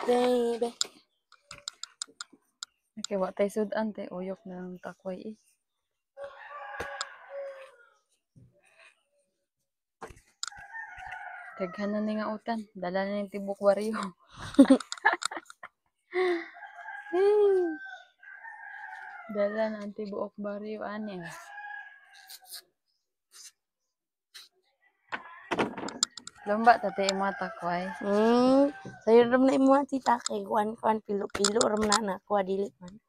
Baby. Okay, wa tay sudan tay uyok ng takway eh. Daghan na ni nga utan, dala na yung tibok waryo. Dala na ang tibuok baryo ani. Lomba tatay mga takway. Sayo ram na imo tita kay kuan pilo-pilo ram na kuha dili man.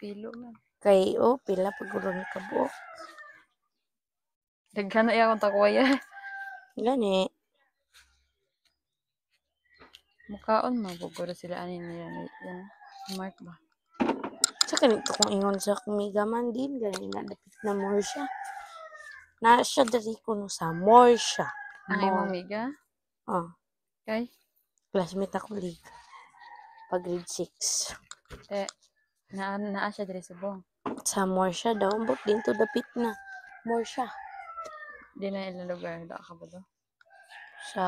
Pilo man. Kay pila pagurong kabuok. Daghan na iya akong takway eh. Gani. Mukaon mabuguro sila ani nila Mark ba. Sa kanito kung ingon sa kumiga man din gani na dapit na more siya. Na siya diri kuno sa more siya. Ang imong miga? Kay? Classmate ako liga. Pag grade 6. Naa siya diri subong. Sa more siya daw. Ambot din to dapit na. More siya. Di na ilang lugar. Da ka ba do? Sa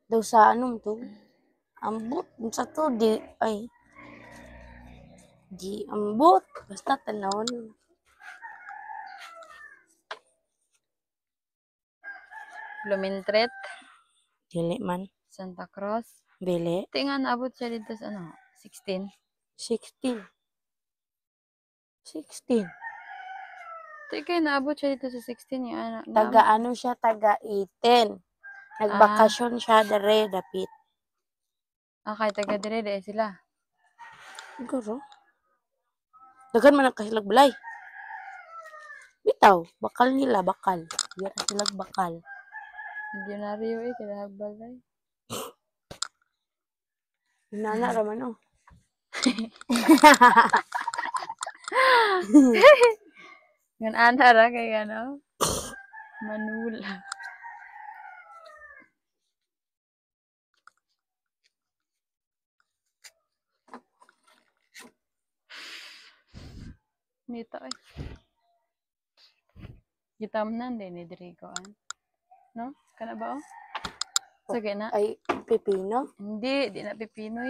daw sa anong to? Ambot. Sa to di ambot. Basta tanawon. Lumintret. Dili man. Santa Cruz. Dili. Tingan naabot siya dito sa 16. 16. Kaya naabot siya dito sa 16 yung anak. Taga ano siya, taga 18. Nagbakasyon siya dere dapit. Kay taga dire sila. Siguro. Dagan man ang kasilag balay. Bitaw, bakal nila, bakal. Yan silag bakal. Milyonaryo kada balay. Nana raman Ngan ana ra kay ano? Manula. Nito ay. Gitamnan din ni Drigoan. No? Kana ba oh? Sige na. Ay, pipino? Hindi, di na pipino